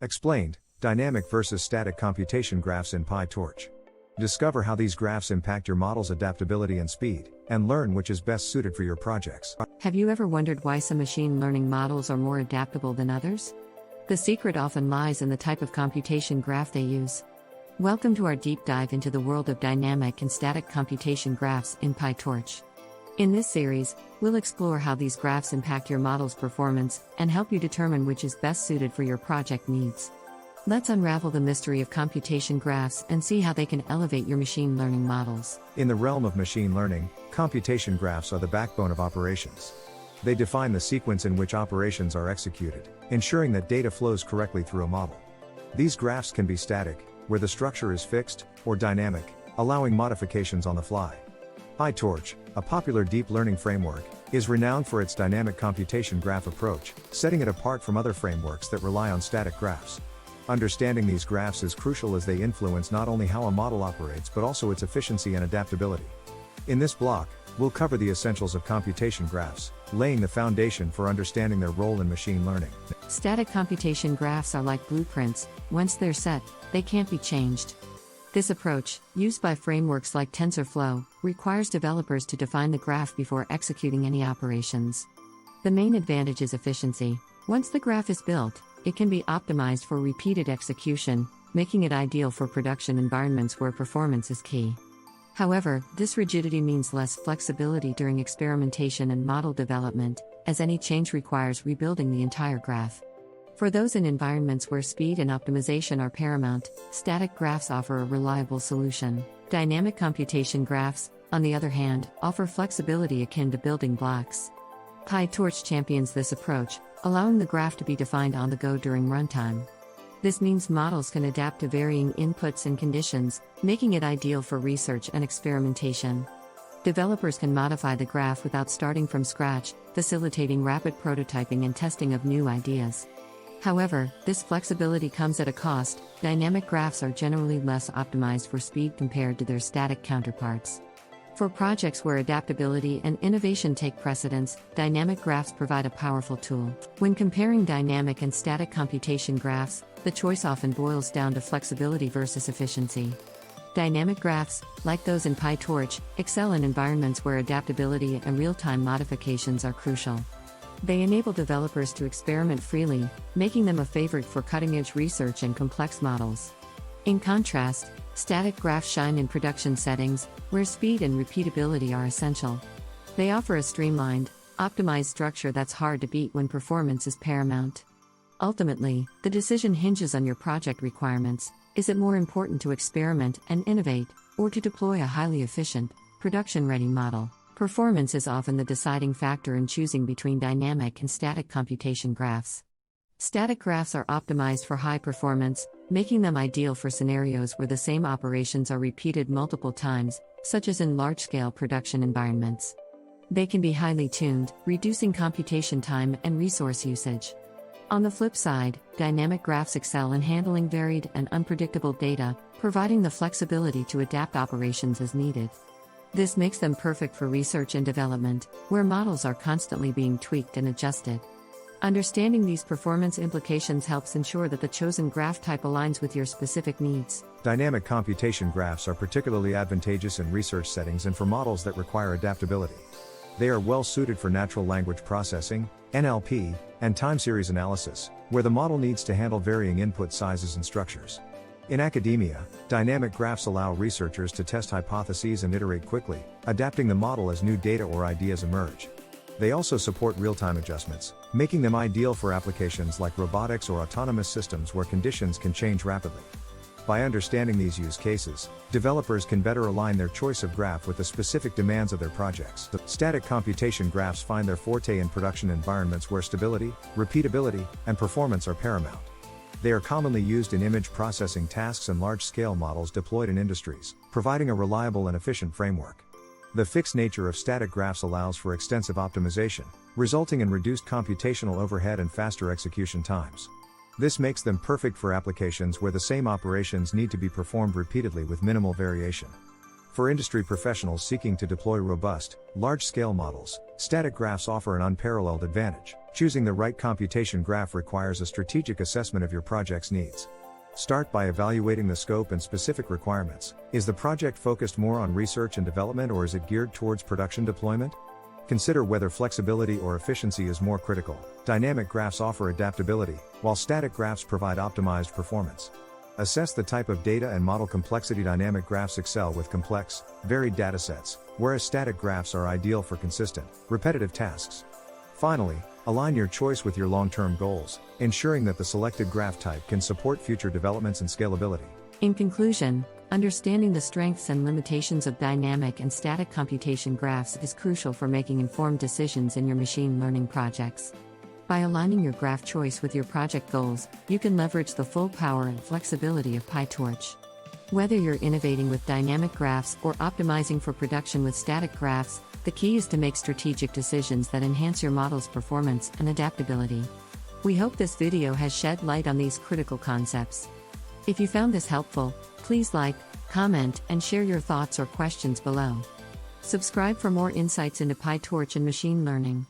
Explained, Dynamic versus Static Computation Graphs in PyTorch. Discover how these graphs impact your model's adaptability and speed, and learn which is best suited for your projects. Have you ever wondered why some machine learning models are more adaptable than others? The secret often lies in the type of computation graph they use. Welcome to our deep dive into the world of dynamic and static computation graphs in PyTorch. In this series, we'll explore how these graphs impact your model's performance and help you determine which is best suited for your project needs. Let's unravel the mystery of computation graphs and see how they can elevate your machine learning models. In the realm of machine learning, computation graphs are the backbone of operations. They define the sequence in which operations are executed, ensuring that data flows correctly through a model. These graphs can be static, where the structure is fixed, or dynamic, allowing modifications on the fly. PyTorch, a popular deep learning framework, is renowned for its dynamic computation graph approach, setting it apart from other frameworks that rely on static graphs. Understanding these graphs is crucial as they influence not only how a model operates but also its efficiency and adaptability. In this block, we'll cover the essentials of computation graphs, laying the foundation for understanding their role in machine learning. Static computation graphs are like blueprints. Once they're set, they can't be changed. This approach, used by frameworks like TensorFlow, requires developers to define the graph before executing any operations. The main advantage is efficiency. Once the graph is built, it can be optimized for repeated execution, making it ideal for production environments where performance is key. However, this rigidity means less flexibility during experimentation and model development, as any change requires rebuilding the entire graph. For those in environments where speed and optimization are paramount, static graphs offer a reliable solution. Dynamic computation graphs, on the other hand, offer flexibility akin to building blocks. PyTorch champions this approach, allowing the graph to be defined on the go during runtime. This means models can adapt to varying inputs and conditions, making it ideal for research and experimentation. Developers can modify the graph without starting from scratch, facilitating rapid prototyping and testing of new ideas. However, this flexibility comes at a cost. Dynamic graphs are generally less optimized for speed compared to their static counterparts. For projects where adaptability and innovation take precedence, dynamic graphs provide a powerful tool. When comparing dynamic and static computation graphs, the choice often boils down to flexibility versus efficiency. Dynamic graphs, like those in PyTorch, excel in environments where adaptability and real-time modifications are crucial. They enable developers to experiment freely, making them a favorite for cutting-edge research and complex models. In contrast, static graphs shine in production settings, where speed and repeatability are essential. They offer a streamlined, optimized structure that's hard to beat when performance is paramount. Ultimately, the decision hinges on your project requirements. Is it more important to experiment and innovate, or to deploy a highly efficient, production-ready model? Performance is often the deciding factor in choosing between dynamic and static computation graphs. Static graphs are optimized for high performance, making them ideal for scenarios where the same operations are repeated multiple times, such as in large-scale production environments. They can be highly tuned, reducing computation time and resource usage. On the flip side, dynamic graphs excel in handling varied and unpredictable data, providing the flexibility to adapt operations as needed. This makes them perfect for research and development, where models are constantly being tweaked and adjusted. Understanding these performance implications helps ensure that the chosen graph type aligns with your specific needs. Dynamic computation graphs are particularly advantageous in research settings and for models that require adaptability. They are well suited for natural language processing, NLP, and time series analysis, where the model needs to handle varying input sizes and structures. In academia, dynamic graphs allow researchers to test hypotheses and iterate quickly, adapting the model as new data or ideas emerge. They also support real-time adjustments, making them ideal for applications like robotics or autonomous systems where conditions can change rapidly. By understanding these use cases, developers can better align their choice of graph with the specific demands of their projects. Static computation graphs find their forte in production environments where stability, repeatability, and performance are paramount. They are commonly used in image processing tasks and large-scale models deployed in industries, providing a reliable and efficient framework. The fixed nature of static graphs allows for extensive optimization, resulting in reduced computational overhead and faster execution times. This makes them perfect for applications where the same operations need to be performed repeatedly with minimal variation. For industry professionals seeking to deploy robust, large-scale models, static graphs offer an unparalleled advantage. Choosing the right computation graph requires a strategic assessment of your project's needs. Start by evaluating the scope and specific requirements. Is the project focused more on research and development, or is it geared towards production deployment? Consider whether flexibility or efficiency is more critical. Dynamic graphs offer adaptability, while static graphs provide optimized performance. Assess the type of data and model complexity. Dynamic graphs excel with complex, varied datasets, whereas static graphs are ideal for consistent, repetitive tasks. Finally, align your choice with your long-term goals, ensuring that the selected graph type can support future developments and scalability. In conclusion, understanding the strengths and limitations of dynamic and static computation graphs is crucial for making informed decisions in your machine learning projects. By aligning your graph choice with your project goals, you can leverage the full power and flexibility of PyTorch. Whether you're innovating with dynamic graphs or optimizing for production with static graphs, the key is to make strategic decisions that enhance your model's performance and adaptability. We hope this video has shed light on these critical concepts. If you found this helpful, please like, comment, and share your thoughts or questions below. Subscribe for more insights into PyTorch and machine learning.